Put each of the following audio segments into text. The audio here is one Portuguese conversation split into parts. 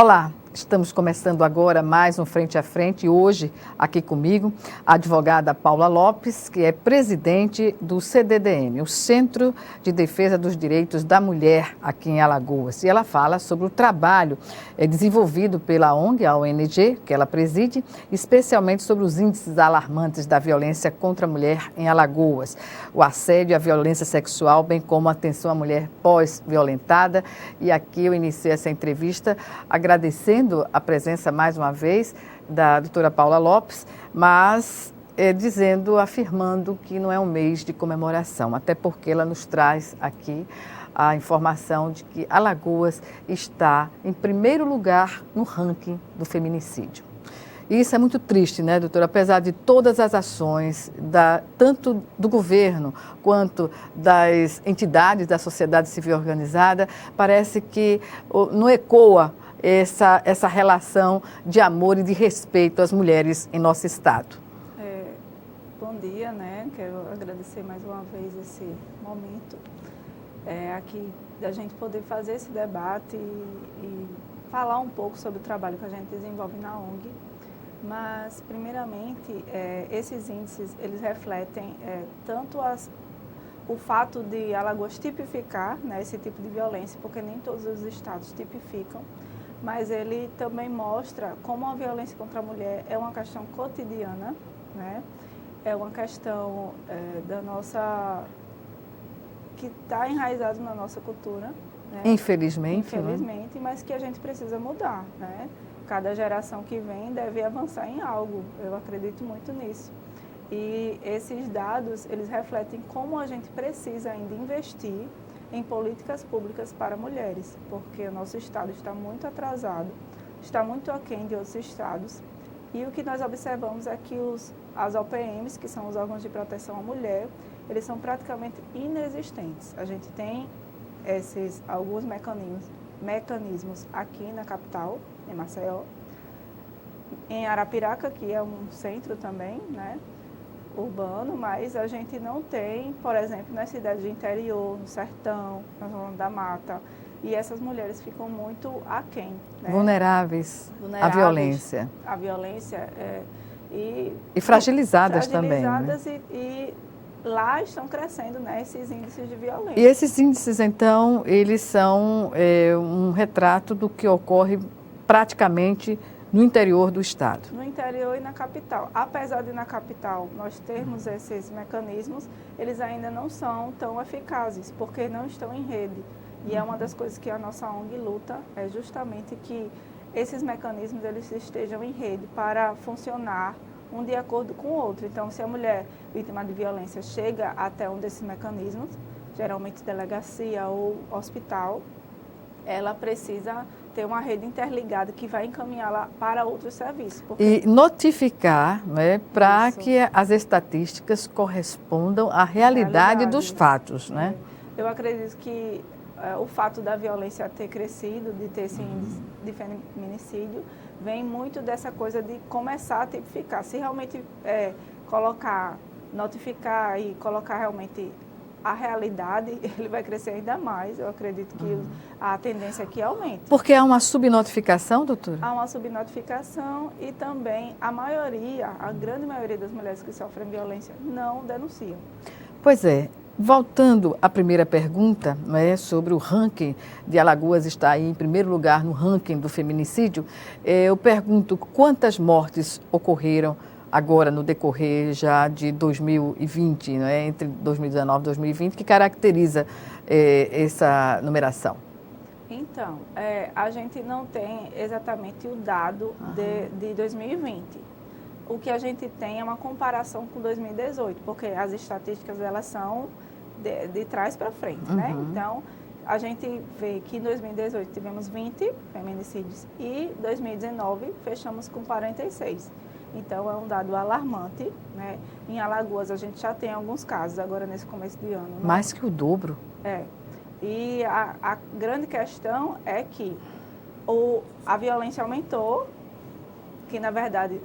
Olá, estamos começando agora mais um Frente a Frente e hoje aqui comigo a advogada Paula Lopes, que é presidente do CDDM, o Centro de Defesa dos Direitos da Mulher aqui em Alagoas. E ela fala sobre o trabalho desenvolvido pela ONG, a ONG, que ela preside, especialmente sobre os índices alarmantes da violência contra a mulher em Alagoas, o assédio e a violência sexual, bem como a atenção à mulher pós-violentada. E aqui eu iniciei essa entrevista agradecendo a presença mais uma vez da doutora Paula Lopes, mas afirmando que não é um mês de comemoração, até porque ela nos traz aqui a informação de que Alagoas está em primeiro lugar no ranking do feminicídio. E isso é muito triste, né, doutora? Apesar de todas as ações, tanto do governo quanto das entidades da sociedade civil organizada, parece que não ecoa essa relação de amor e de respeito às mulheres em nosso estado. Bom dia, né? Quero agradecer mais uma vez esse momento aqui da gente poder fazer esse debate e falar um pouco sobre o trabalho que a gente desenvolve na ONG. Mas, primeiramente, esses índices, eles refletem tanto o fato de Alagoas tipificar, né, esse tipo de violência, porque nem todos os estados tipificam, mas ele também mostra como a violência contra a mulher é uma questão cotidiana, né? É uma questão que está enraizado na nossa cultura. Né? Infelizmente, mas que a gente precisa mudar, né? Cada geração que vem deve avançar em algo, eu acredito muito nisso. E esses dados, eles refletem como a gente precisa ainda investir em políticas públicas para mulheres, porque o nosso estado está muito atrasado, está muito aquém de outros estados. E o que nós observamos é que as OPMs, que são os órgãos de proteção à mulher, eles são praticamente inexistentes. A gente tem alguns mecanismos aqui na capital, em Maceió, em Arapiraca, que é um centro também, né, urbano, mas a gente não tem, por exemplo, nas cidades de interior, no sertão, na zona da mata, e essas mulheres ficam muito aquém. Né? Vulneráveis à violência. À violência e fragilizadas também. Fragilizadas, né? E lá estão crescendo, né, esses índices de violência. E esses índices, então, eles são um retrato do que ocorre praticamente no interior do estado. No interior e na capital. Apesar de na capital nós termos esses mecanismos, eles ainda não são tão eficazes, porque não estão em rede. E é uma das coisas que a nossa ONG luta, é justamente que esses mecanismos eles estejam em rede para funcionar um de acordo com o outro. Então, se a mulher vítima de violência chega até um desses mecanismos, geralmente delegacia ou hospital, ela precisa ter uma rede interligada que vai encaminhá-la para outros serviços. E notificar, né, para que as estatísticas correspondam à realidade dos fatos. Né? Eu acredito que o fato da violência ter crescido, de ter esse índice de feminicídio, vem muito dessa coisa de começar a tipificar. Se realmente notificar e colocar realmente a realidade, ele vai crescer ainda mais. Eu acredito que a tendência é que aumente. Porque há uma subnotificação, doutora? Há uma subnotificação e também a grande maioria das mulheres que sofrem violência não denunciam. Pois é. Voltando à primeira pergunta, né, sobre o ranking de Alagoas estar aí em primeiro lugar no ranking do feminicídio, eu pergunto quantas mortes ocorreram agora no decorrer já de 2020, né, entre 2019 e 2020, que caracteriza essa numeração? Então, a gente não tem exatamente o dado de 2020. O que a gente tem é uma comparação com 2018, porque as estatísticas elas são de trás para frente, né? Então, a gente vê que em 2018 tivemos 20 feminicídios e em 2019 fechamos com 46. Então, é um dado alarmante, né? Em Alagoas, a gente já tem alguns casos agora nesse começo de ano. Né? Mais que o dobro. E a grande questão é que a violência aumentou, que na verdade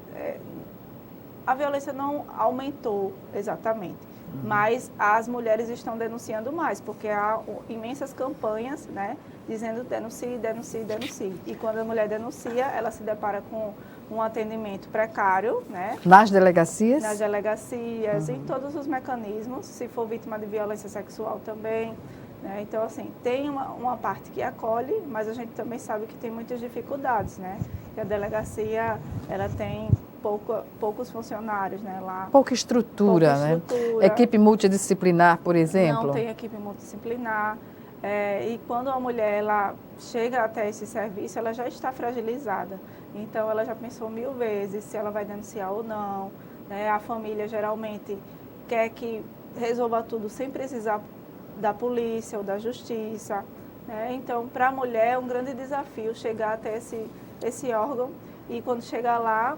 a violência não aumentou exatamente. mas as mulheres estão denunciando mais, porque há imensas campanhas, né, dizendo denuncie, denuncie, denuncie. E quando a mulher denuncia, ela se depara com um atendimento precário, né? Nas delegacias? Nas delegacias, em todos os mecanismos, se for vítima de violência sexual também. Né? Então, assim, tem uma parte que acolhe, mas a gente também sabe que tem muitas dificuldades, né? E a delegacia, ela tem poucos funcionários, né? Lá, pouca estrutura, né? Equipe multidisciplinar, por exemplo? Não tem equipe multidisciplinar. E quando a mulher ela chega até esse serviço, ela já está fragilizada. Então, ela já pensou 1000 vezes se ela vai denunciar ou não. Né? A família geralmente quer que resolva tudo sem precisar da polícia ou da justiça. Né? Então, para a mulher é um grande desafio chegar até esse órgão e quando chegar lá,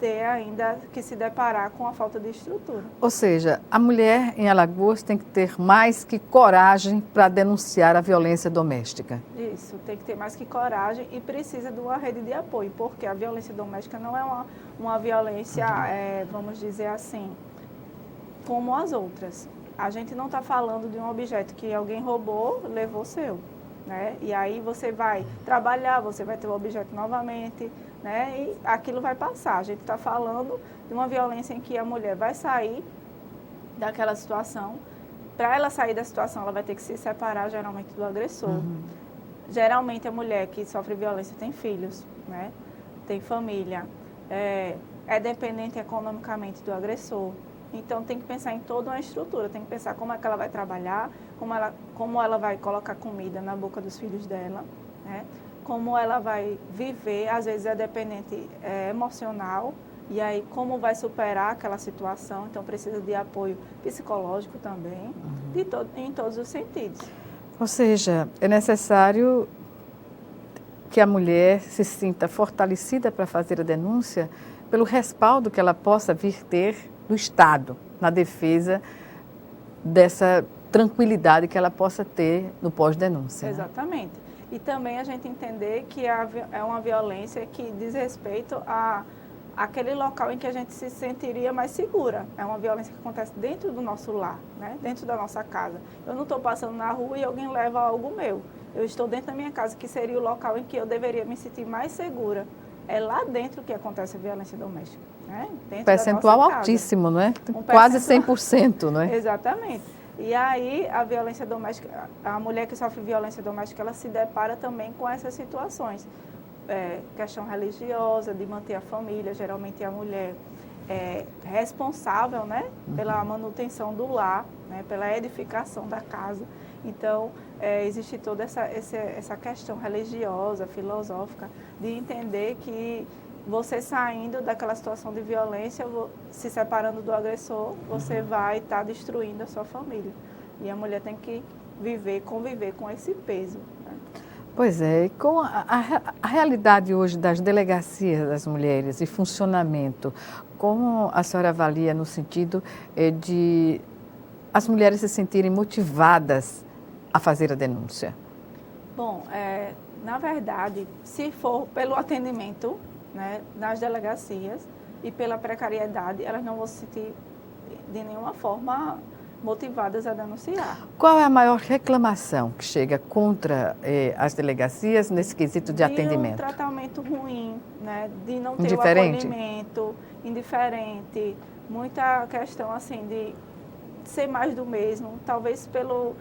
ter ainda que se deparar com a falta de estrutura. Ou seja, a mulher em Alagoas tem que ter mais que coragem para denunciar a violência doméstica. Isso, tem que ter mais que coragem e precisa de uma rede de apoio, porque a violência doméstica não é uma violência, vamos dizer assim, como as outras. A gente não está falando de um objeto que alguém roubou, levou seu. Né? E aí você vai trabalhar, você vai ter o objeto novamente, né? E aquilo vai passar. A gente está falando de uma violência em que a mulher vai sair daquela situação. Para ela sair da situação, ela vai ter que se separar geralmente do agressor. Geralmente a mulher que sofre violência tem filhos, né? Tem família, é dependente economicamente do agressor. Então, tem que pensar em toda uma estrutura, tem que pensar como é que ela vai trabalhar, como ela vai colocar comida na boca dos filhos dela, né? Como ela vai viver, às vezes é dependente emocional, e aí como vai superar aquela situação, então precisa de apoio psicológico também, em todos os sentidos. Ou seja, é necessário que a mulher se sinta fortalecida para fazer a denúncia pelo respaldo que ela possa vir ter do Estado, na defesa dessa tranquilidade que ela possa ter no pós-denúncia. Exatamente. Né? E também a gente entender que é uma violência que diz respeito àquele local em que a gente se sentiria mais segura. É uma violência que acontece dentro do nosso lar, né? Dentro da nossa casa. Eu não estou passando na rua e alguém leva algo meu. Eu estou dentro da minha casa, que seria o local em que eu deveria me sentir mais segura. É lá dentro que acontece a violência doméstica. Né? Percentual altíssimo, não é? Quase 100%, não é? Exatamente. E aí a violência doméstica, a mulher que sofre violência doméstica, ela se depara também com essas situações. Questão religiosa, de manter a família, geralmente a mulher é responsável, né, pela manutenção do lar, né, pela edificação da casa. Então, existe toda essa questão religiosa, filosófica, de entender que você saindo daquela situação de violência, se separando do agressor, você vai estar destruindo a sua família. E a mulher tem que conviver com esse peso. Né? Pois é, e com a realidade hoje das delegacias das mulheres e funcionamento, como a senhora avalia no sentido de as mulheres se sentirem motivadas a fazer a denúncia? Bom, na verdade, se for pelo atendimento, né, nas delegacias e pela precariedade, elas não vão se sentir de nenhuma forma motivadas a denunciar. Qual é a maior reclamação que chega contra as delegacias nesse quesito de atendimento? De um tratamento ruim, né, de não ter o acolhimento, indiferente, muita questão assim de ser mais do mesmo, talvez pelo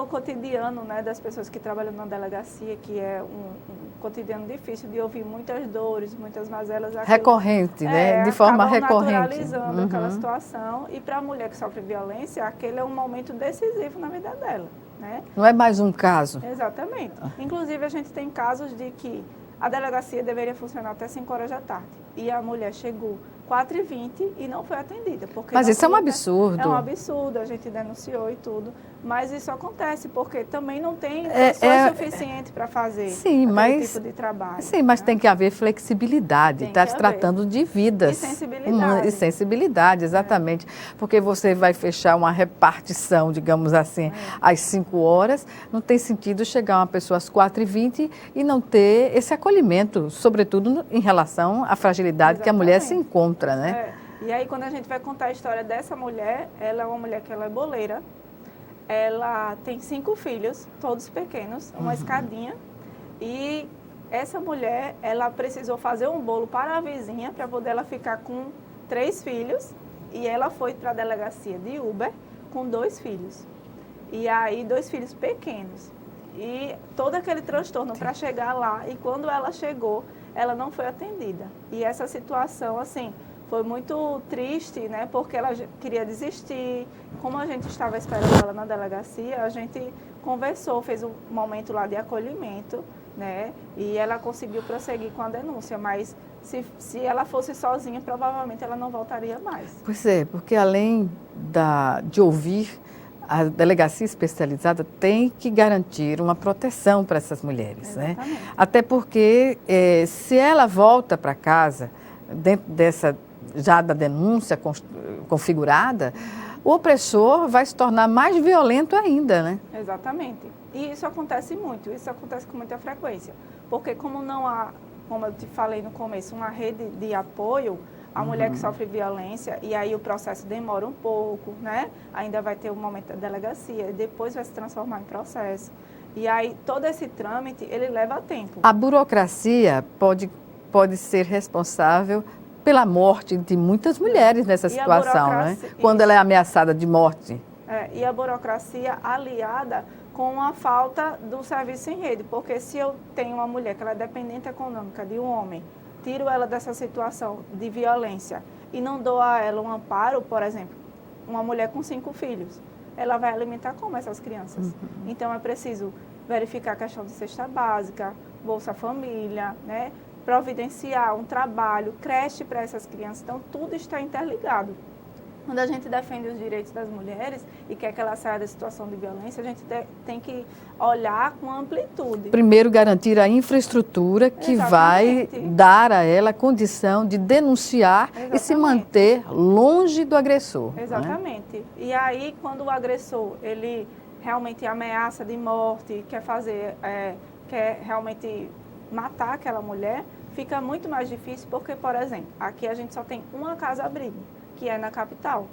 cotidiano, né, das pessoas que trabalham na delegacia, que é um cotidiano difícil de ouvir muitas dores, muitas mazelas. Recorrente, né? De forma recorrente. Naturalizando aquela situação. E para a mulher que sofre violência, aquele é um momento decisivo na vida dela. Né? Não é mais um caso. Exatamente. Inclusive, a gente tem casos de que a delegacia deveria funcionar até 5 horas da tarde. E a mulher chegou 4h20 e não foi atendida. Mas isso é um absurdo. É um absurdo, a gente denunciou e tudo. Mas isso acontece porque também não tem pessoas suficientes para fazer aquele tipo de trabalho. Sim, mas tem que haver flexibilidade. Está se tratando de vidas. E sensibilidade. E sensibilidade, exatamente. Porque você vai fechar uma repartição, digamos assim, às 5 horas. Não tem sentido chegar uma pessoa às 4h20 e não ter esse acolhimento, sobretudo em relação à fragilidade que a mulher se encontra, né? E aí, quando a gente vai contar a história dessa mulher, ela é uma mulher que ela é boleira, ela tem 5 filhos, todos pequenos, uma escadinha, e essa mulher, ela precisou fazer um bolo para a vizinha, para poder ela ficar com 3 filhos, e ela foi para a delegacia de Uber com 2 filhos. E aí, 2 filhos pequenos. E todo aquele transtorno para chegar lá, e quando ela chegou, ela não foi atendida. E essa situação, assim, foi muito triste, né? Porque ela queria desistir. Como a gente estava esperando ela na delegacia, a gente conversou, fez um momento lá de acolhimento, né? E ela conseguiu prosseguir com a denúncia, mas se ela fosse sozinha, provavelmente ela não voltaria mais. Pois é, porque além de ouvir, a delegacia especializada tem que garantir uma proteção para essas mulheres, né? Até porque se ela volta para casa, dentro dessa já da denúncia configurada, o opressor vai se tornar mais violento ainda, né? Exatamente. E isso acontece muito, isso acontece com muita frequência. Porque como não há, como eu te falei no começo, uma rede de apoio, a mulher que sofre violência, e aí o processo demora um pouco, né? Ainda vai ter o momento da delegacia, e depois vai se transformar em processo. E aí todo esse trâmite, ele leva tempo. A burocracia pode ser responsável pela morte de muitas mulheres nessa situação, né? Quando ela é ameaçada de morte. E a burocracia aliada com a falta do serviço em rede, porque se eu tenho uma mulher que ela é dependente econômica de um homem, tiro ela dessa situação de violência e não dou a ela um amparo, por exemplo, uma mulher com 5 filhos, ela vai alimentar como essas crianças? Então é preciso verificar a questão de cesta básica, Bolsa Família, né? Providenciar um trabalho, creche para essas crianças, então tudo está interligado. Quando a gente defende os direitos das mulheres e quer que ela saia da situação de violência, a gente tem que olhar com amplitude. Primeiro, garantir a infraestrutura que vai dar a ela a condição de denunciar e se manter longe do agressor. Exatamente. Né? E aí, quando o agressor, ele realmente ameaça de morte, quer realmente matar aquela mulher, fica muito mais difícil porque, por exemplo, aqui a gente só tem uma casa-abrigo, que é na capital.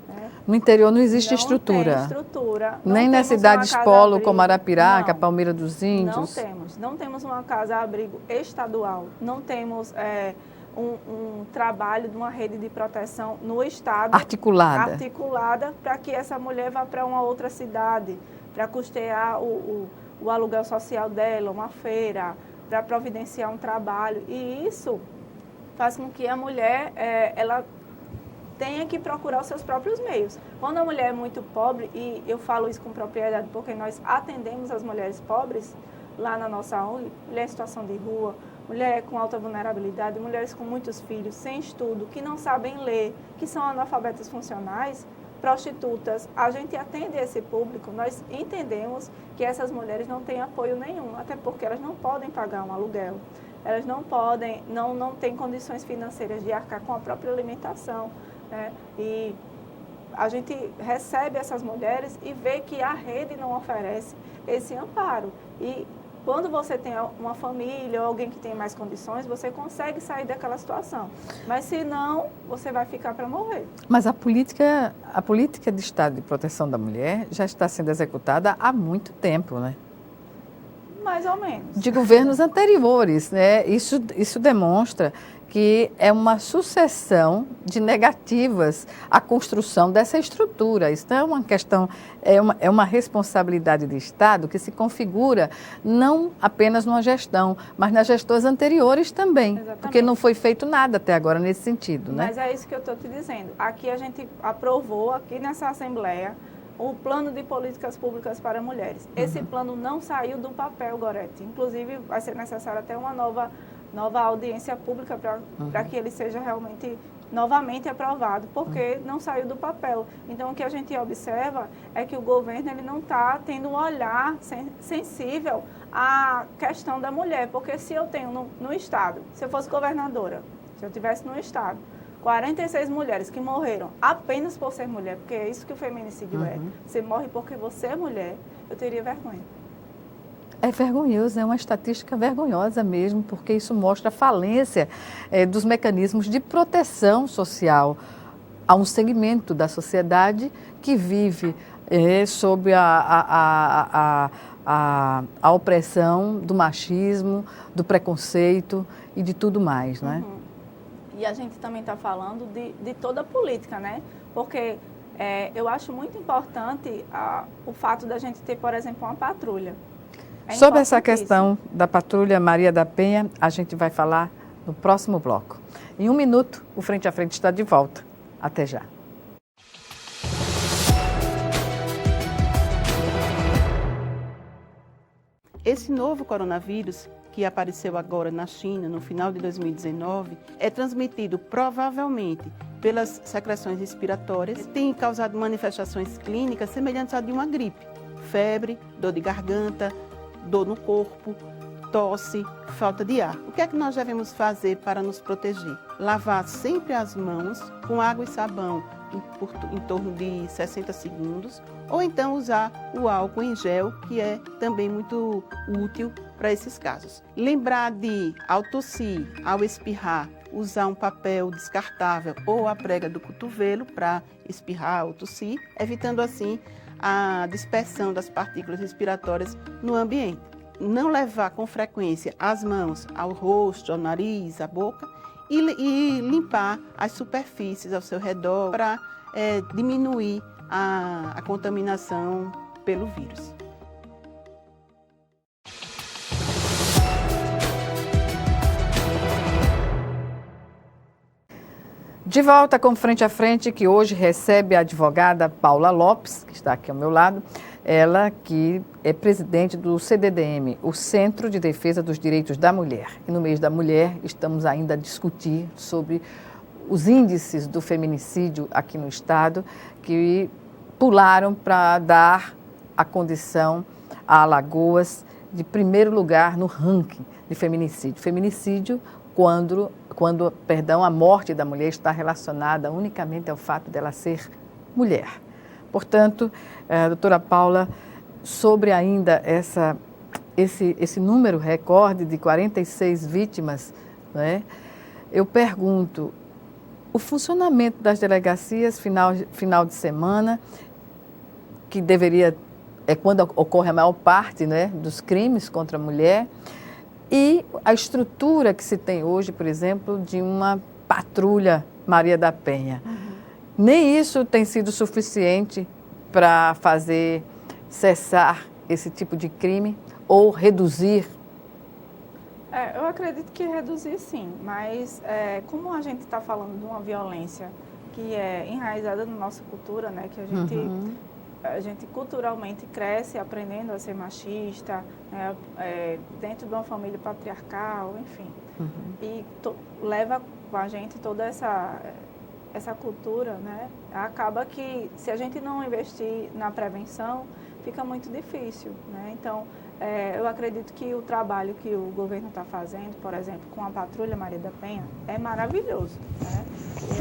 Né? No interior não existe estrutura. Tem estrutura. Nem nas cidades polo como Arapiraca, Palmeira dos Índios. Não temos uma casa-abrigo estadual. Não temos um trabalho de uma rede de proteção no estado. Articulada para que essa mulher vá para uma outra cidade, para custear o aluguel social dela, uma feira, para providenciar um trabalho. E isso faz com que a mulher ela tenha que procurar os seus próprios meios. Quando a mulher é muito pobre, e eu falo isso com propriedade porque nós atendemos as mulheres pobres lá na nossa ONG, mulher em situação de rua, mulher com alta vulnerabilidade, mulheres com muitos filhos, sem estudo, que não sabem ler, que são analfabetas funcionais, prostitutas, a gente atende esse público, nós entendemos que essas mulheres não têm apoio nenhum, até porque elas não podem pagar um aluguel, elas não podem, não têm condições financeiras de arcar com a própria alimentação, né? E a gente recebe essas mulheres e vê que a rede não oferece esse amparo. E quando você tem uma família ou alguém que tem mais condições, você consegue sair daquela situação. Mas se não, você vai ficar para morrer. Mas a política de Estado de proteção da mulher já está sendo executada há muito tempo, né? Mais ou menos. De governos anteriores, né? Isso demonstra que é uma sucessão de negativas à construção dessa estrutura. Isso é uma questão, é uma responsabilidade do Estado que se configura não apenas numa gestão, mas nas gestões anteriores também. Exatamente. Porque não foi feito nada até agora nesse sentido, né? Mas é isso que eu estou te dizendo. Aqui a gente aprovou, aqui nessa Assembleia, o plano de políticas públicas para mulheres. Esse plano não saiu do papel, Gorete. Inclusive, vai ser necessário até uma nova audiência pública para que ele seja realmente novamente aprovado, porque não saiu do papel. Então, o que a gente observa é que o governo ele não está tendo um olhar sensível à questão da mulher, porque se eu tenho no Estado, se eu fosse governadora, se eu estivesse no Estado, 46 mulheres que morreram apenas por ser mulher, porque é isso que o feminicídio é. Você morre porque você é mulher, eu teria vergonha. É vergonhoso, é uma estatística vergonhosa mesmo, porque isso mostra a falência dos mecanismos de proteção social há um segmento da sociedade que vive sob a opressão do machismo, do preconceito e de tudo mais, né? E a gente também está falando de toda a política, né? Porque eu acho muito importante o fato da gente ter, por exemplo, uma patrulha. Sobre essa questão da Patrulha Maria da Penha, a gente vai falar no próximo bloco. Em 1 minuto, o Frente a Frente está de volta. Até já. Esse novo coronavírus, que apareceu agora na China no final de 2019, é transmitido provavelmente pelas secreções respiratórias, tem causado manifestações clínicas semelhantes à de uma gripe: febre, dor de garganta, dor no corpo, tosse, falta de ar. O que é que nós devemos fazer para nos proteger? Lavar sempre as mãos com água e sabão em torno de 60 segundos, ou então usar o álcool em gel, que é também muito útil para esses casos. Lembrar de, ao tossir, ao espirrar, usar um papel descartável ou a prega do cotovelo para espirrar ou tossir, evitando assim a dispersão das partículas respiratórias no ambiente. Não levar com frequência as mãos ao rosto, ao nariz, à boca e limpar as superfícies ao seu redor para diminuir a contaminação pelo vírus. De volta com Frente a Frente, que hoje recebe a advogada Paula Lopes, que está aqui ao meu lado. Ela que é presidente do CDDM, o Centro de Defesa dos Direitos da Mulher. E no mês da mulher estamos ainda a discutir sobre os índices do feminicídio aqui no estado, que pularam para dar a condição a Alagoas de primeiro lugar no ranking de feminicídio. Feminicídio quando a morte da mulher está relacionada unicamente ao fato dela ser mulher. Portanto, doutora Paula, sobre ainda esse número recorde de 46 vítimas, né, eu pergunto, o funcionamento das delegacias final de semana, que é quando ocorre a maior parte, né, dos crimes contra a mulher, e a estrutura que se tem hoje, por exemplo, de uma patrulha Maria da Penha. Nem isso tem sido suficiente para fazer cessar esse tipo de crime ou reduzir? Eu acredito que reduzir sim, mas como a gente está falando de uma violência que é enraizada na nossa cultura, né, que a gente culturalmente cresce aprendendo a ser machista, né, dentro de uma família patriarcal, enfim, e leva com a gente toda essa cultura, né, acaba que se a gente não investir na prevenção, fica muito difícil, né? Então, eu acredito que o trabalho que o governo está fazendo, por exemplo, com a Patrulha Maria da Penha, é maravilhoso, né?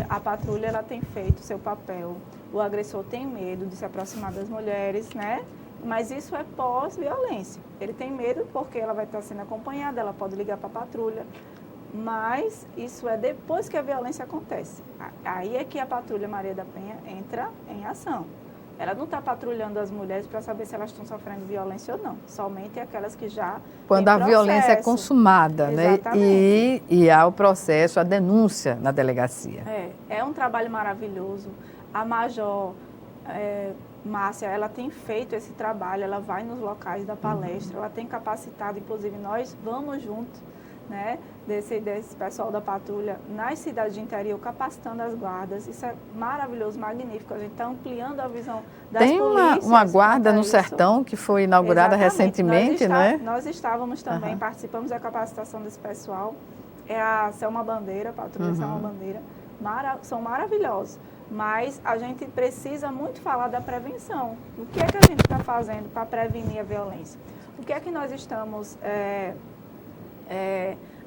A patrulha ela tem feito seu papel, o agressor tem medo de se aproximar das mulheres, né? Mas isso é pós-violência. Ele tem medo porque ela vai estar sendo acompanhada, ela pode ligar para a patrulha, mas isso é depois que a violência acontece. Aí é que a Patrulha Maria da Penha entra em ação. Ela não está patrulhando as mulheres para saber se elas estão sofrendo violência ou não. Somente aquelas que já quando a violência é consumada, né? E há o processo, a denúncia na delegacia. É um trabalho maravilhoso. A Major Márcia, ela tem feito esse trabalho, ela vai nos locais da palestra, ela tem capacitado, inclusive nós vamos juntos, né, desse pessoal da patrulha nas cidades de interior, capacitando as guardas. Isso é maravilhoso, magnífico. A gente está ampliando a visão das polícias. Tem uma guarda no sertão que foi inaugurada recentemente, né? Nós estávamos também, participamos da capacitação desse pessoal. É a Selma Bandeira, a patrulha Selma Bandeira. São maravilhosos. Mas a gente precisa muito falar da prevenção. O que é que a gente está fazendo para prevenir a violência? O que é que nós estamos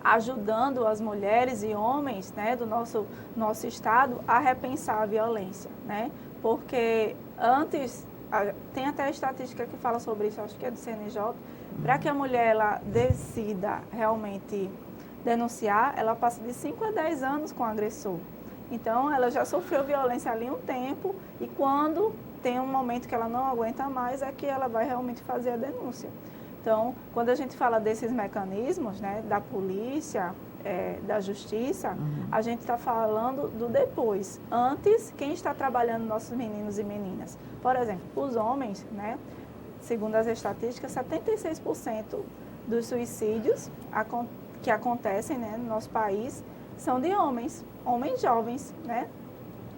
ajudando as mulheres e homens, né, do nosso estado a repensar a violência, né? Porque antes, tem até a estatística que fala sobre isso, acho que é do CNJ, para que a mulher ela decida realmente denunciar, ela passa de 5 a 10 anos com o agressor. Então, ela já sofreu violência ali um tempo e quando tem um momento que ela não aguenta mais, é que ela vai realmente fazer a denúncia. Então, quando a gente fala desses mecanismos, né, da polícia, da justiça, a gente está falando do depois. Antes, quem está trabalhando nossos meninos e meninas? Por exemplo, os homens, né, segundo as estatísticas, 76% dos suicídios que acontecem, né, no nosso país são de homens jovens, né?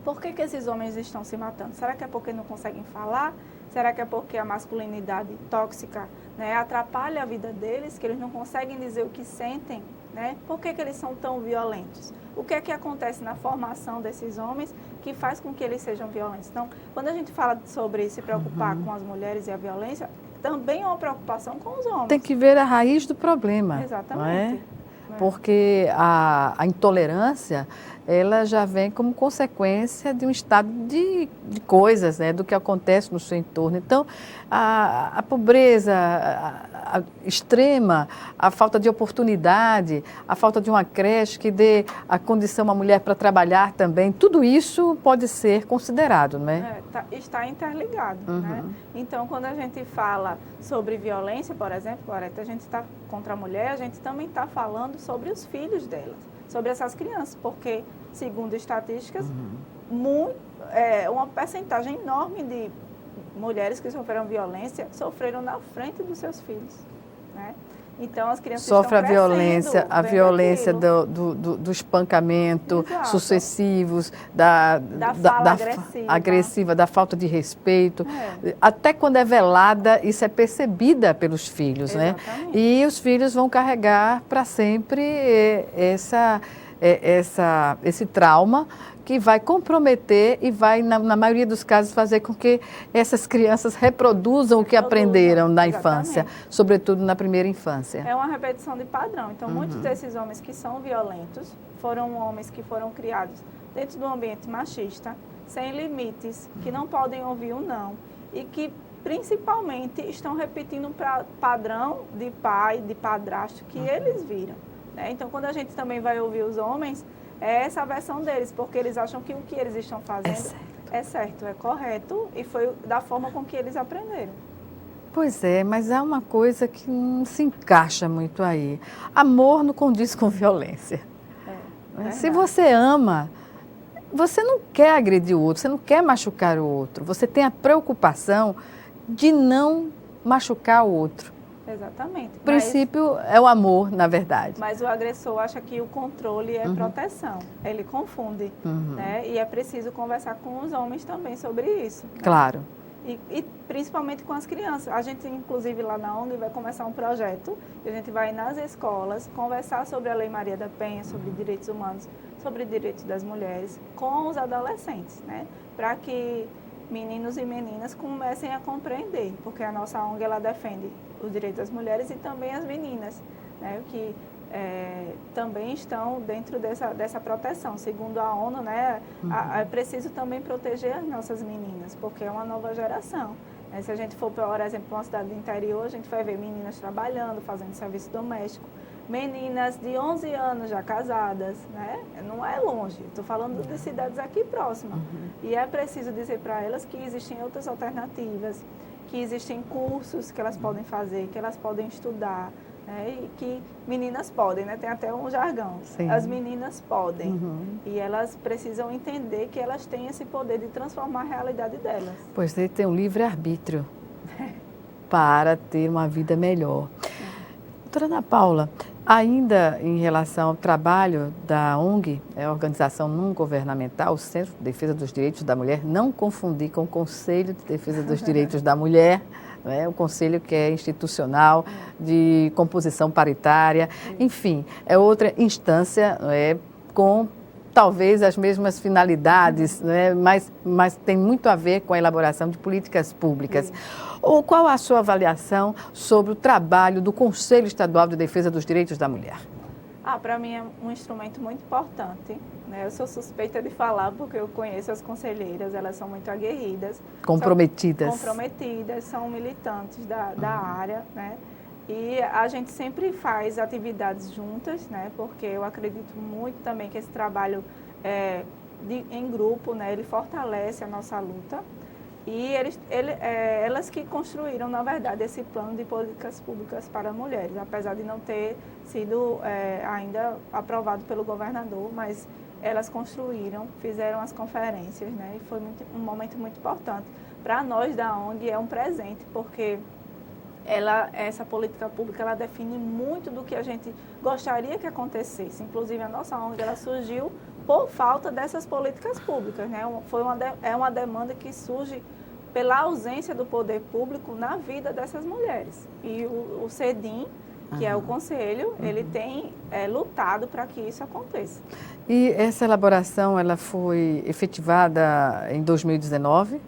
Por que esses homens estão se matando? Será que é porque não conseguem falar? Será que é porque a masculinidade tóxica, né, atrapalha a vida deles, que eles não conseguem dizer o que sentem, né? Por que eles são tão violentos? O que é que acontece na formação desses homens que faz com que eles sejam violentos? Então, quando a gente fala sobre se preocupar com as mulheres e a violência, também é uma preocupação com os homens. Tem que ver a raiz do problema. Exatamente. Não é? Porque a intolerância, ela já vem como consequência de um estado de coisas, né, do que acontece no seu entorno. Então, a pobreza extrema, a falta de oportunidade, a falta de uma creche que dê a condição a uma mulher para trabalhar também, tudo isso pode ser considerado, não é? Está interligado, né? Então, quando a gente fala sobre violência, por exemplo, Gorete, a gente está contra a mulher, a gente também está falando sobre os filhos delas, sobre essas crianças, porque, segundo estatísticas, uma percentagem enorme de mulheres que sofreram violência sofreram na frente dos seus filhos, né? Então as crianças sofrem a violência do espancamento sucessivos, da fala agressiva, da falta de respeito. Até quando é velada, isso é percebida pelos filhos, né? E os filhos vão carregar para sempre esse trauma que vai comprometer e vai, na maioria dos casos, fazer com que essas crianças reproduzam o que aprenderam na infância, sobretudo na primeira infância. É uma repetição de padrão. Então, muitos desses homens que são violentos foram homens que foram criados dentro de um ambiente machista, sem limites, que não podem ouvir o não e que, principalmente, estão repetindo um padrão de pai, de padrasto que eles viram, né? Então, quando a gente também vai ouvir os homens, é essa a versão deles, porque eles acham que o que eles estão fazendo é certo, é correto e foi da forma com que eles aprenderam. Pois é, mas há uma coisa que não se encaixa muito aí. Amor não condiz com violência. Se você ama, você não quer agredir o outro, você não quer machucar o outro, você tem a preocupação de não machucar o outro. Exatamente. O princípio é o amor, na verdade. Mas o agressor acha que o controle é proteção. Ele confunde, né? E é preciso conversar com os homens também sobre isso. Né? Claro. E principalmente com as crianças. A gente, inclusive, lá na ONG vai começar um projeto. E a gente vai nas escolas conversar sobre a Lei Maria da Penha, sobre direitos humanos, sobre direitos das mulheres, com os adolescentes, né? Para que meninos e meninas comecem a compreender, porque a nossa ONG ela defende os direitos das mulheres e também as meninas, né, que também estão dentro dessa proteção. Segundo a ONU, né, é preciso também proteger as nossas meninas, porque é uma nova geração. Né? Se a gente for, por exemplo, para uma cidade do interior, a gente vai ver meninas trabalhando, fazendo serviço doméstico, meninas de 11 anos já casadas, né? Não é longe, estou falando de cidades aqui próximas. E é preciso dizer para elas que existem outras alternativas, que existem cursos que elas podem fazer, que elas podem estudar, né? E que meninas podem, né? Tem até um jargão. Sim. As meninas podem. E elas precisam entender que elas têm esse poder de transformar a realidade delas. Pois ele tem um livre-arbítrio para ter uma vida melhor. Doutora Ana Paula, ainda em relação ao trabalho da ONG, a Organização Não Governamental, o Centro de Defesa dos Direitos da Mulher, não confundir com o Conselho de Defesa dos Direitos da Mulher, né? O conselho que é institucional, de composição paritária, enfim, é outra instância, com talvez as mesmas finalidades, né? mas tem muito a ver com a elaboração de políticas públicas. Ou qual a sua avaliação sobre o trabalho do Conselho Estadual de Defesa dos Direitos da Mulher? Para mim é um instrumento muito importante, né? Eu sou suspeita de falar porque eu conheço as conselheiras, elas são muito aguerridas. Comprometidas. São militantes da área, né? E a gente sempre faz atividades juntas, né? Porque eu acredito muito também que esse trabalho em grupo, né, ele fortalece a nossa luta. E elas que construíram, na verdade, esse plano de políticas públicas para mulheres, apesar de não ter sido ainda aprovado pelo governador, mas elas construíram, fizeram as conferências, né? E foi um momento muito importante. Para nós da ONG é um presente, porque essa política pública ela define muito do que a gente gostaria que acontecesse. Inclusive, a nossa ONG ela surgiu por falta dessas políticas públicas, né? É uma demanda que surge pela ausência do poder público na vida dessas mulheres. E o CEDIM, que é o conselho, ele tem lutado para que isso aconteça. E essa elaboração ela foi efetivada em 2019?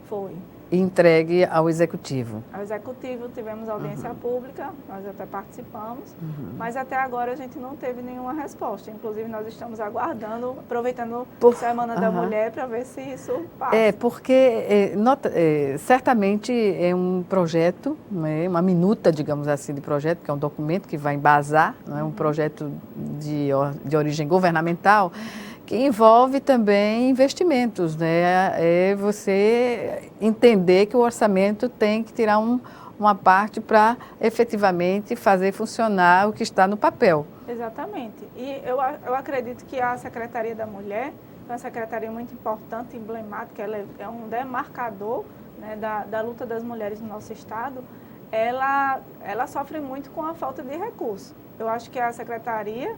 Foi. E entregue ao Executivo? Ao Executivo tivemos audiência pública, nós até participamos, mas até agora a gente não teve nenhuma resposta. Inclusive, nós estamos aguardando, aproveitando a Semana da Mulher para ver se isso passa. Porque certamente é um projeto, né, uma minuta, digamos assim, de projeto, que é um documento que vai embasar, não é um projeto de origem governamental, que envolve também investimentos, né? É você entender que o orçamento tem que tirar uma parte para efetivamente fazer funcionar o que está no papel. Exatamente. E eu acredito que a Secretaria da Mulher é uma secretaria muito importante, emblemática, ela é um demarcador, né, da luta das mulheres no nosso estado. Ela sofre muito com a falta de recursos. Eu acho que a secretaria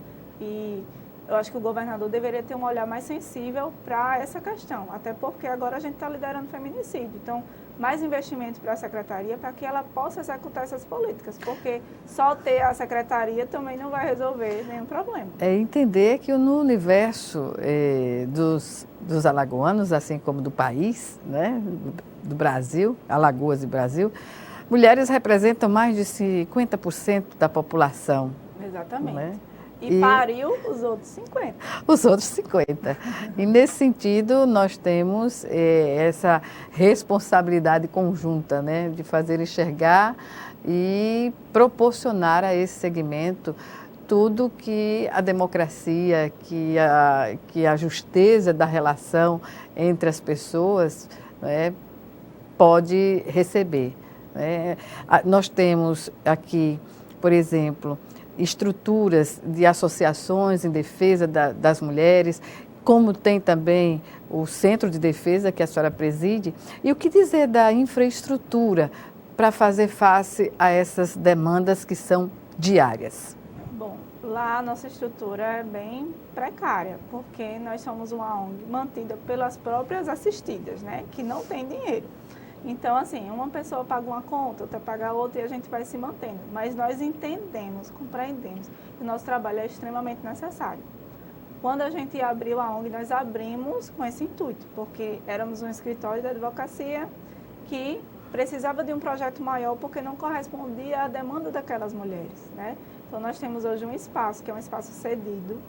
eu acho que o governador deveria ter um olhar mais sensível para essa questão, até porque agora a gente está liderando o feminicídio. Então, mais investimento para a secretaria para que ela possa executar essas políticas, porque só ter a secretaria também não vai resolver nenhum problema. É entender que no universo dos alagoanos, assim como do país, né, do Brasil, Alagoas e Brasil, mulheres representam mais de 50% da população. Exatamente. Né? E pariu os outros 50. Os outros 50. E nesse sentido, nós temos essa responsabilidade conjunta, né, de fazer enxergar e proporcionar a esse segmento tudo que a democracia, que a justeza da relação entre as pessoas, né, pode receber. Né? Nós temos aqui, por exemplo, estruturas de associações em defesa das mulheres, como tem também o Centro de Defesa que a senhora preside. E o que dizer da infraestrutura para fazer face a essas demandas que são diárias? Bom, lá a nossa estrutura é bem precária, porque nós somos uma ONG mantida pelas próprias assistidas, né, que não tem dinheiro. Então, assim, uma pessoa paga uma conta, outra paga outra e a gente vai se mantendo. Mas nós entendemos, compreendemos que o nosso trabalho é extremamente necessário. Quando a gente abriu a ONG, nós abrimos com esse intuito, porque éramos um escritório de advocacia que precisava de um projeto maior porque não correspondia à demanda daquelas mulheres, né? Então, nós temos hoje um espaço, que é um espaço cedido,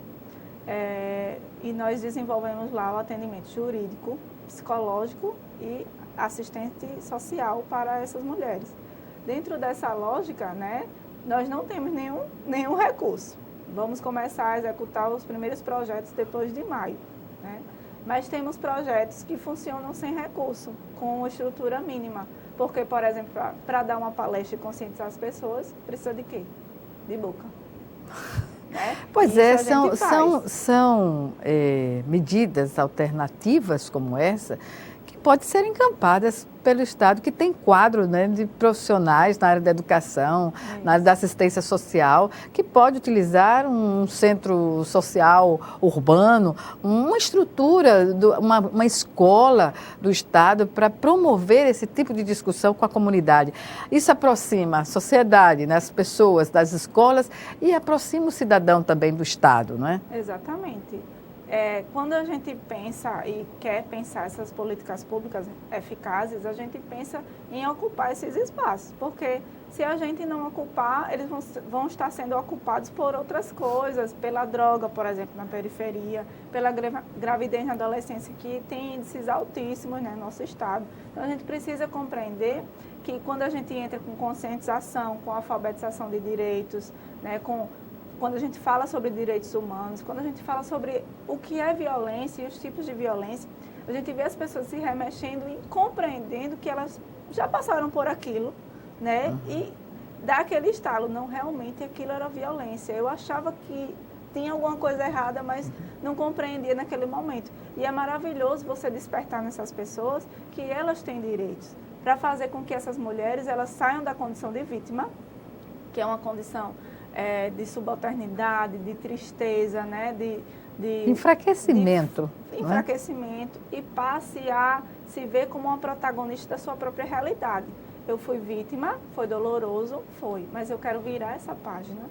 e nós desenvolvemos lá o atendimento jurídico, psicológico e assistente social para essas mulheres. Dentro dessa lógica, né, nós não temos nenhum recurso. Vamos começar a executar os primeiros projetos depois de maio, né? Mas temos projetos que funcionam sem recurso, com estrutura mínima. Porque, por exemplo, para dar uma palestra e conscientizar as pessoas, precisa de quê? De boca. Né? Pois são medidas alternativas como essa que podem ser encampadas pelo Estado, que tem quadro, né, de profissionais na área da educação, na área da assistência social, que pode utilizar um centro social urbano, uma estrutura, uma escola do Estado para promover esse tipo de discussão com a comunidade. Isso aproxima a sociedade, né, as pessoas das escolas e aproxima o cidadão também do Estado, não é? Exatamente. Quando a gente pensa e quer pensar essas políticas públicas eficazes, a gente pensa em ocupar esses espaços, porque se a gente não ocupar, eles vão estar sendo ocupados por outras coisas, pela droga, por exemplo, na periferia, pela gravidez na adolescência, que tem índices altíssimos, né, no nosso estado. Então, a gente precisa compreender que quando a gente entra com conscientização, com alfabetização de direitos, né, com quando a gente fala sobre direitos humanos, quando a gente fala sobre o que é violência e os tipos de violência, a gente vê as pessoas se remexendo e compreendendo que elas já passaram por aquilo, né? E dá aquele estalo, não, realmente aquilo era violência. Eu achava que tinha alguma coisa errada, mas não compreendia naquele momento. E é maravilhoso você despertar nessas pessoas que elas têm direitos, para fazer com que essas mulheres elas saiam da condição de vítima, que é uma condição de subalternidade, de tristeza, né? de enfraquecimento. De enfraquecimento, e passe a se ver como uma protagonista da sua própria realidade. Eu fui vítima, foi doloroso, foi, mas eu quero virar essa página.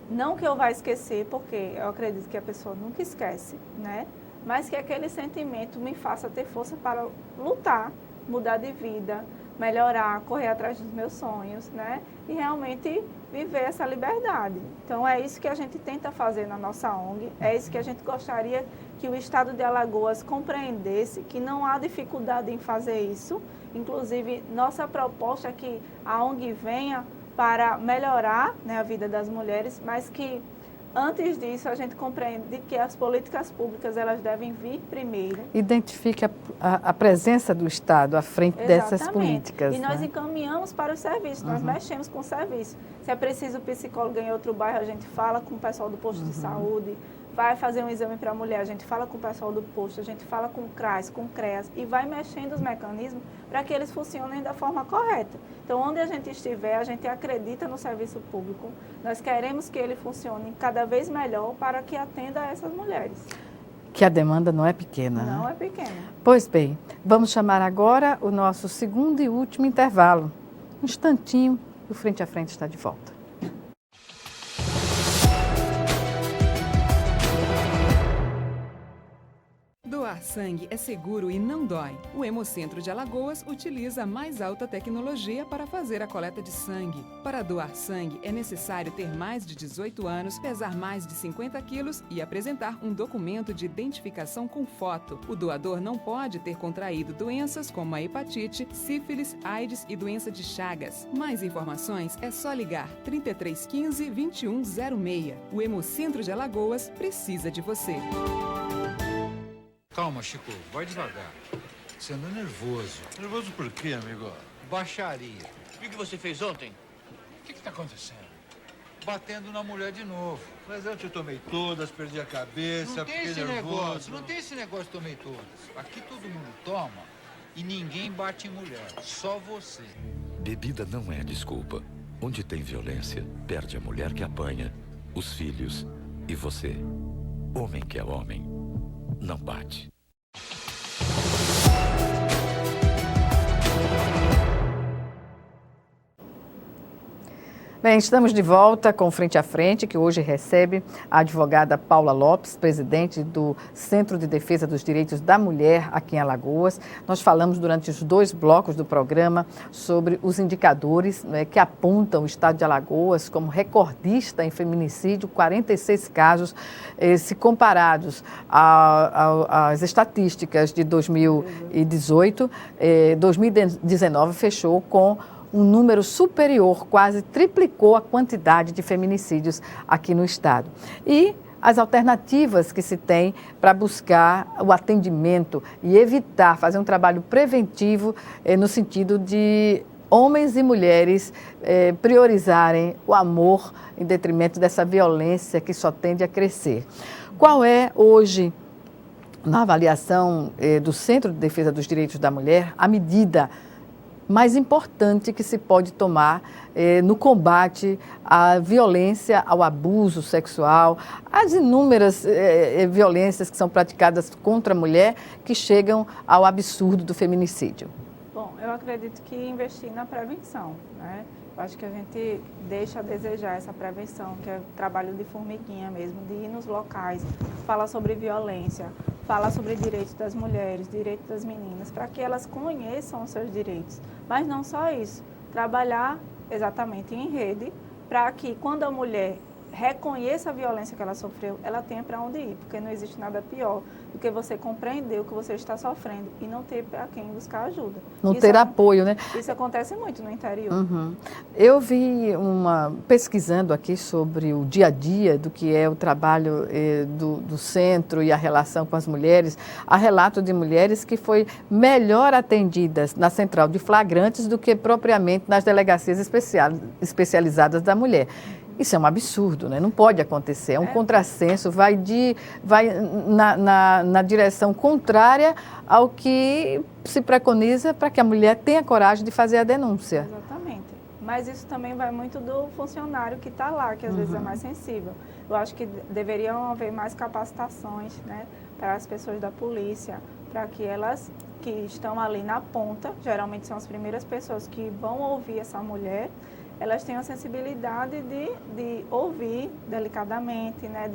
Não que eu vá esquecer, porque eu acredito que a pessoa nunca esquece, né? Mas que aquele sentimento me faça ter força para lutar, mudar de vida, melhorar, correr atrás dos meus sonhos, né? E realmente viver essa liberdade. Então, é isso que a gente tenta fazer na nossa ONG, é isso que a gente gostaria que o Estado de Alagoas compreendesse, que não há dificuldade em fazer isso. Inclusive, nossa proposta é que a ONG venha para melhorar, né, a vida das mulheres, mas que antes disso a gente compreende que as políticas públicas elas devem vir primeiro. Identifique a presença do Estado à frente dessas políticas. E nós encaminhamos para os serviços, nós mexemos com o serviço. Se é preciso psicólogo em outro bairro, a gente fala com o pessoal do posto de saúde, vai fazer um exame para a mulher, a gente fala com o pessoal do posto, a gente fala com o CRAS, com o CREAS e vai mexendo os mecanismos para que eles funcionem da forma correta. Então, onde a gente estiver, a gente acredita no serviço público, nós queremos que ele funcione cada vez melhor para que atenda a essas mulheres. Que a demanda não é pequena. Não né? é pequena. Pois bem, vamos chamar agora o nosso segundo e último intervalo. Um instantinho, o Frente a Frente está de volta. Doar sangue é seguro e não dói. O Hemocentro de Alagoas utiliza a mais alta tecnologia para fazer a coleta de sangue. Para doar sangue, é necessário ter mais de 18 anos, pesar mais de 50 quilos e apresentar um documento de identificação com foto. O doador não pode ter contraído doenças como a hepatite, sífilis, AIDS e doença de Chagas. Mais informações é só ligar 3315 2106. O Hemocentro de Alagoas precisa de você. Calma, Chico, vai devagar. Você anda nervoso. Nervoso por quê, amigo? Baixaria. O que você fez ontem? O que tá acontecendo? Batendo na mulher de novo. Mas eu te tomei todas, perdi a cabeça, Não tem fiquei esse nervoso. negócio, não tem esse negócio de tomei todas. Aqui todo mundo toma e ninguém bate em mulher, só você. Bebida não é desculpa. Onde tem violência, perde a mulher que apanha, os filhos e você. Homem que é homem, não bate. Bem, estamos de volta com Frente a Frente, que hoje recebe a advogada Paula Lopes, presidente do Centro de Defesa dos Direitos da Mulher aqui em Alagoas. Nós falamos durante os 2 blocos do programa sobre os indicadores, né, que apontam o estado de Alagoas como recordista em feminicídio, 46 casos, se comparados às estatísticas de 2018, 2019 fechou com um número superior, quase triplicou a quantidade de feminicídios aqui no estado. E as alternativas que se tem para buscar o atendimento e evitar, fazer um trabalho preventivo no sentido de homens e mulheres priorizarem o amor em detrimento dessa violência que só tende a crescer. Qual é hoje, na avaliação do Centro de Defesa dos Direitos da Mulher, a medida mais importante que se pode tomar no combate à violência, ao abuso sexual, às inúmeras violências que são praticadas contra a mulher, que chegam ao absurdo do feminicídio? Bom, eu acredito que investir na prevenção, né? Eu acho que a gente deixa a desejar essa prevenção, que é o trabalho de formiguinha mesmo, de ir nos locais, falar sobre violência, falar sobre direitos das mulheres, direitos das meninas, para que elas conheçam os seus direitos. Mas não só isso, trabalhar exatamente em rede, para que quando a mulher reconheça a violência que ela sofreu, ela tenha para onde ir, porque não existe nada pior do que você compreender o que você está sofrendo e não ter para quem buscar ajuda. Não ter apoio, né? Isso acontece muito no interior. Uhum. Eu vi pesquisando aqui sobre o dia a dia do que é o trabalho do centro e a relação com as mulheres, há relato de mulheres que foi melhor atendidas na central de flagrantes do que propriamente nas delegacias especializadas da mulher. Isso é um absurdo, né? Não pode acontecer, é um contrassenso, vai na direção contrária ao que se preconiza para que a mulher tenha coragem de fazer a denúncia. Exatamente. Mas isso também vai muito do funcionário que está lá, que às vezes é mais sensível. Eu acho que deveriam haver mais capacitações, né, para as pessoas da polícia, para que elas que estão ali na ponta, geralmente são as primeiras pessoas que vão ouvir essa mulher, elas têm a sensibilidade de ouvir delicadamente, né?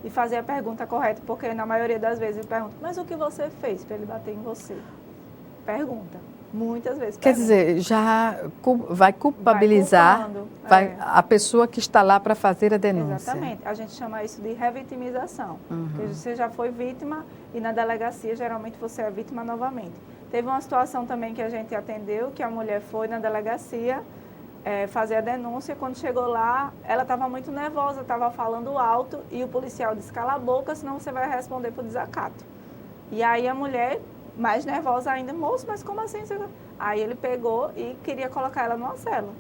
De fazer a pergunta correta, porque na maioria das vezes ele pergunta, mas o que você fez para ele bater em você? Pergunta, muitas vezes. Quer dizer, já vai culpabilizar a pessoa que está lá para fazer a denúncia. Exatamente, a gente chama isso de revitimização, porque você já foi vítima e na delegacia geralmente você é vítima novamente. Teve uma situação também que a gente atendeu, que a mulher foi na delegacia, fazer a denúncia, quando chegou lá, ela estava muito nervosa, estava falando alto e o policial disse, cala a boca, senão você vai responder por desacato. E aí a mulher, mais nervosa ainda, moço, mas como assim? Aí ele pegou e queria colocar ela numa cela.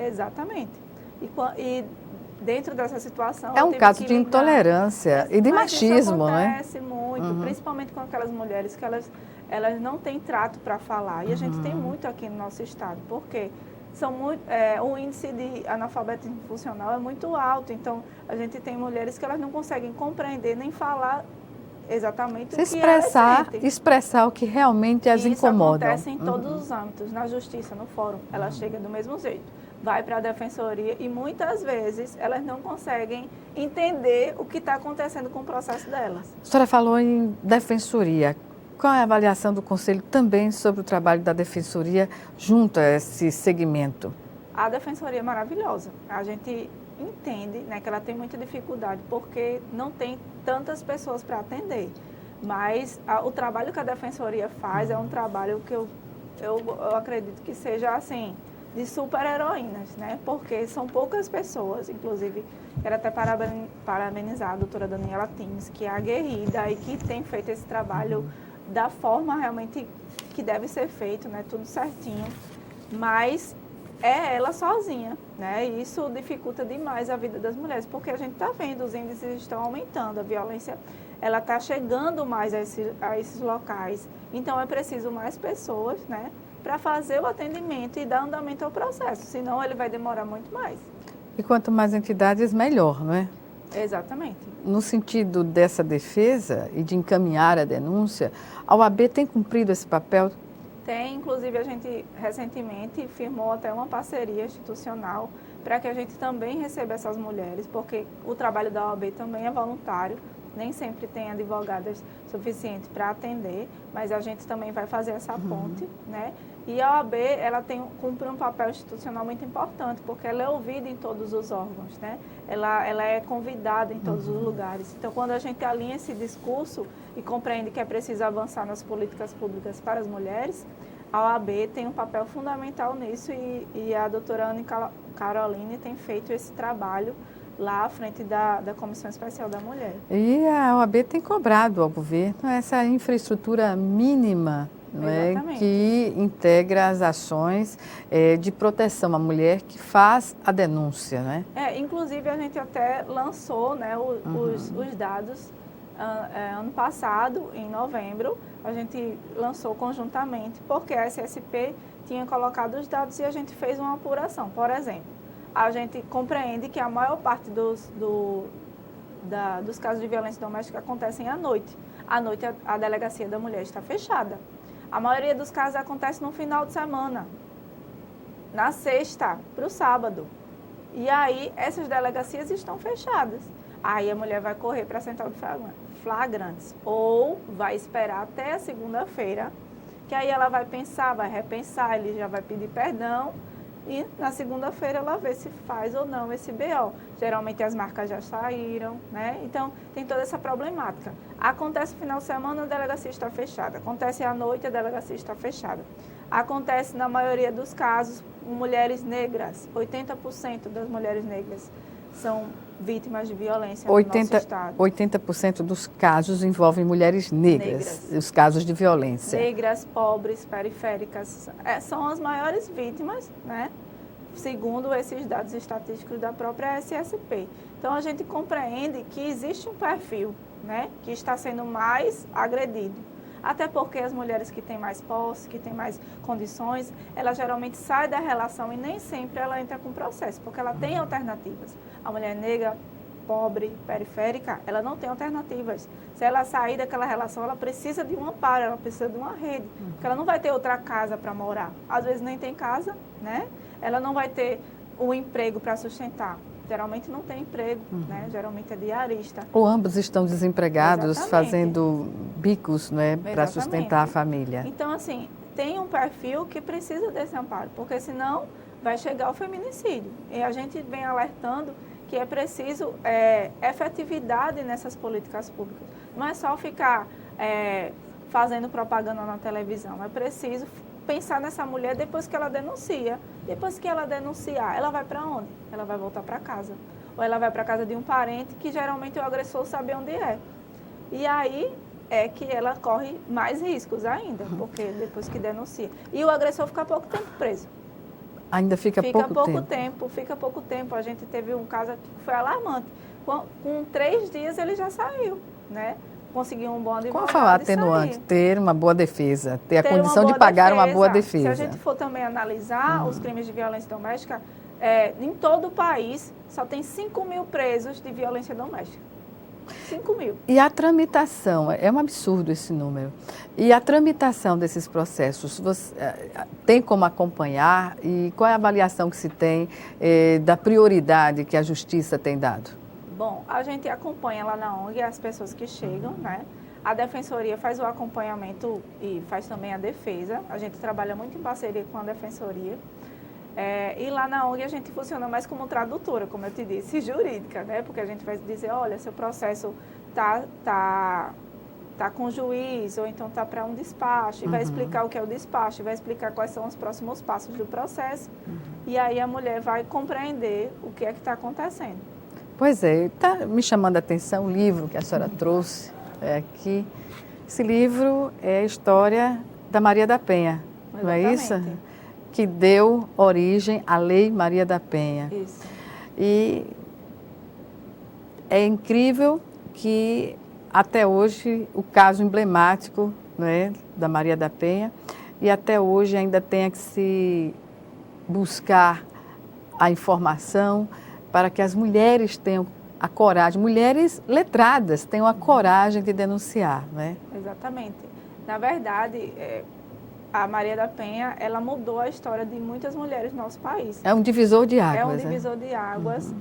Exatamente. E dentro dessa situação... É um caso de intolerância e de machismo, né? Isso acontece muito, principalmente com aquelas mulheres que elas não têm trato para falar. E a gente tem muito aqui no nosso estado, porque o índice de analfabetismo funcional é muito alto, então a gente tem mulheres que elas não conseguem compreender nem falar exatamente o que elas sentem. Expressar o que realmente as incomoda. Isso acontece em todos os âmbitos, na justiça, no fórum, ela chega do mesmo jeito, vai para a defensoria e muitas vezes elas não conseguem entender o que está acontecendo com o processo delas. A senhora falou em defensoria. Qual é a avaliação do Conselho também sobre o trabalho da Defensoria junto a esse segmento? A Defensoria é maravilhosa. A gente entende, né, que ela tem muita dificuldade porque não tem tantas pessoas para atender. Mas o trabalho que a Defensoria faz é um trabalho que eu acredito que seja assim, de super-heroínas, né? Porque são poucas pessoas, inclusive, quero até parabenizar a doutora Daniela Tines, que é aguerrida e que tem feito esse trabalho da forma realmente que deve ser feito, né, tudo certinho, mas é ela sozinha, né, e isso dificulta demais a vida das mulheres, porque a gente está vendo, os índices estão aumentando, a violência, ela está chegando mais a esses locais, então é preciso mais pessoas, né, para fazer o atendimento e dar andamento ao processo, senão ele vai demorar muito mais. E quanto mais entidades, melhor, não é? Exatamente. No sentido dessa defesa e de encaminhar a denúncia, a OAB tem cumprido esse papel? Tem, inclusive a gente recentemente firmou até uma parceria institucional para que a gente também receba essas mulheres, porque o trabalho da OAB também é voluntário, nem sempre tem advogadas suficientes para atender, mas a gente também vai fazer essa ponte, né? E a OAB, ela cumpre um papel institucional muito importante, porque ela é ouvida em todos os órgãos, né? Ela é convidada em todos os lugares. Então, quando a gente alinha esse discurso e compreende que é preciso avançar nas políticas públicas para as mulheres, a OAB tem um papel fundamental nisso e a doutora Ana Caroline tem feito esse trabalho lá à frente da Comissão Especial da Mulher. E a OAB tem cobrado ao governo essa infraestrutura mínima, não é, que integra as ações de proteção à mulher que faz a denúncia, né? Inclusive a gente até lançou, né, os dados ano passado, em novembro, a gente lançou conjuntamente, porque a SSP tinha colocado os dados e a gente fez uma apuração. Por exemplo, a gente compreende que a maior parte dos casos de violência doméstica acontecem à noite. À noite, a delegacia da mulher está fechada. A maioria dos casos acontece no final de semana, na sexta para o sábado. E aí, essas delegacias estão fechadas. Aí a mulher vai correr para a central de flagrantes ou vai esperar até a segunda-feira, que aí ela vai pensar, vai repensar, ele já vai pedir perdão e na segunda-feira ela vê se faz ou não esse BO. Geralmente as marcas já saíram, né? Então tem toda essa problemática. Acontece no final de semana, a delegacia está fechada. Acontece à noite, a delegacia está fechada. Acontece na maioria dos casos, mulheres negras. 80% das mulheres negras são vítimas de violência no nosso estado. 80% dos casos envolvem mulheres negras, os casos de violência. Negras, pobres, periféricas, são as maiores vítimas, né? Segundo esses dados estatísticos da própria SSP. Então, a gente compreende que existe um perfil, né, que está sendo mais agredido. Até porque as mulheres que têm mais posse, que têm mais condições, ela geralmente sai da relação e nem sempre ela entra com processo, porque ela tem alternativas. A mulher negra, pobre, periférica, ela não tem alternativas. Se ela sair daquela relação, ela precisa de um amparo, ela precisa de uma rede, porque ela não vai ter outra casa para morar. Às vezes nem tem casa, né? Ela não vai ter um emprego para sustentar. Geralmente não tem emprego, né? Geralmente é diarista. Ou ambos estão desempregados, Exatamente. fazendo bicos, né, para sustentar a família. Então, assim, tem um perfil que precisa desse amparo, porque senão vai chegar o feminicídio. E a gente vem alertando que é preciso efetividade nessas políticas públicas. Não é só ficar fazendo propaganda na televisão, é preciso pensar nessa mulher depois que ela denuncia. Depois que ela denunciar, ela vai para onde? Ela vai voltar para casa. Ou ela vai para casa de um parente, que geralmente o agressor sabe onde é. E aí é que ela corre mais riscos ainda, porque depois que denuncia. E o agressor fica pouco tempo preso. Ainda fica pouco tempo. Fica pouco tempo. A gente teve um caso que foi alarmante. Com 3 dias ele já saiu, né? Conseguiu um bom advogado. Qual foi o atenuante? Ter uma boa defesa, ter a condição de pagar uma boa defesa. Se a gente for também analisar os crimes de violência doméstica, em todo o país só tem 5 mil presos de violência doméstica. 5 mil. E a tramitação, é um absurdo esse número. E a tramitação desses processos, você tem como acompanhar e qual é a avaliação que se tem da prioridade que a justiça tem dado? Bom, a gente acompanha lá na ONG as pessoas que chegam, né? A Defensoria faz o acompanhamento e faz também a defesa. A gente trabalha muito em parceria com a Defensoria. E lá na ONG a gente funciona mais como tradutora, como eu te disse, jurídica, né? Porque a gente vai dizer, olha, seu processo tá com juiz, ou então tá para um despacho, e vai explicar o que é o despacho, vai explicar quais são os próximos passos do processo. E aí a mulher vai compreender o que é que está acontecendo. Pois é, está me chamando a atenção o livro que a senhora trouxe aqui. Esse livro é a história da Maria da Penha, não é isso? Que deu origem à Lei Maria da Penha. Isso. E é incrível que até hoje o caso emblemático, né, da Maria da Penha, e até hoje ainda tenha que se buscar a informação para que as mulheres tenham a coragem, mulheres letradas tenham a coragem de denunciar, né? Exatamente. Na verdade, a Maria da Penha, ela mudou a história de muitas mulheres no nosso país. É um divisor de águas. É um divisor de águas.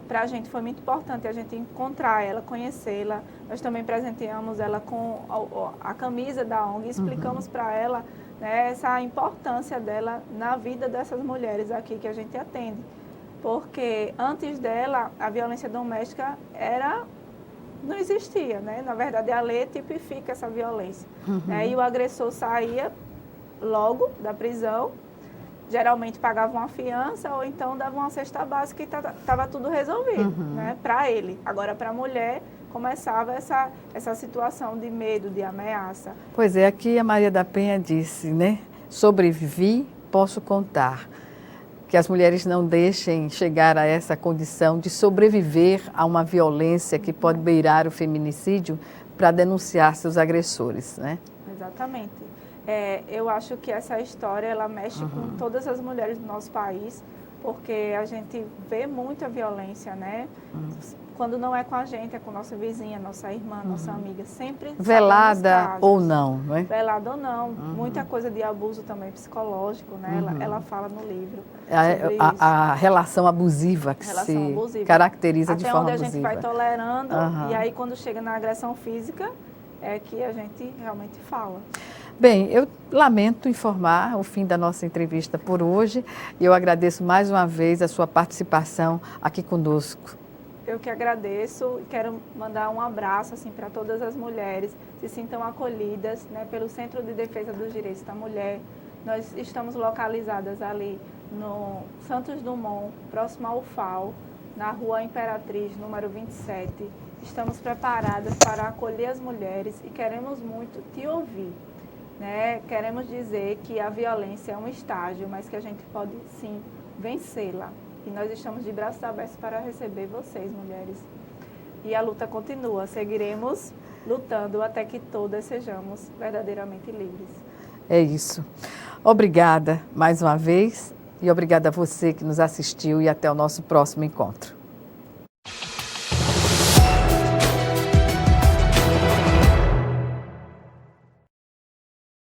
Para a gente foi muito importante a gente encontrar ela, conhecê-la. Nós também presenteamos ela com a camisa da ONG, explicamos para ela, né, essa importância dela na vida dessas mulheres aqui que a gente atende. Porque antes dela, a violência doméstica não existia, né? Na verdade, a lei tipifica essa violência. E o agressor saía logo da prisão, geralmente pagava uma fiança ou então dava uma cesta básica e estava tudo resolvido, né? Para ele. Agora, para a mulher, começava essa situação de medo, de ameaça. Pois é, aqui a Maria da Penha disse, né? Sobrevivi, posso contar. Que as mulheres não deixem chegar a essa condição de sobreviver a uma violência que pode beirar o feminicídio para denunciar seus agressores, né? Exatamente. Eu acho que essa história, ela mexe com todas as mulheres do nosso país, porque a gente vê muita violência, né? Quando não é com a gente, é com nossa vizinha, nossa irmã, nossa amiga, sempre velada ou não, não é? Velada ou não. Muita coisa de abuso também psicológico, né? Ela fala no livro. A relação abusiva que caracteriza de forma abusiva. Até onde a gente vai tolerando, e aí quando chega na agressão física, é que a gente realmente fala. Bem, eu lamento informar o fim da nossa entrevista por hoje e eu agradeço mais uma vez a sua participação aqui conosco. Eu que agradeço e quero mandar um abraço assim, para todas as mulheres, se sintam acolhidas, né, pelo Centro de Defesa dos Direitos da Mulher. Nós estamos localizadas ali no Santos Dumont, próximo ao UFAL, na Rua Imperatriz, número 27. Estamos preparadas para acolher as mulheres e queremos muito te ouvir. Né? Queremos dizer que a violência é um estágio, mas que a gente pode sim vencê-la. E nós estamos de braços abertos para receber vocês, mulheres. E a luta continua. Seguiremos lutando até que todas sejamos verdadeiramente livres. É isso. Obrigada mais uma vez e obrigada a você que nos assistiu e até o nosso próximo encontro.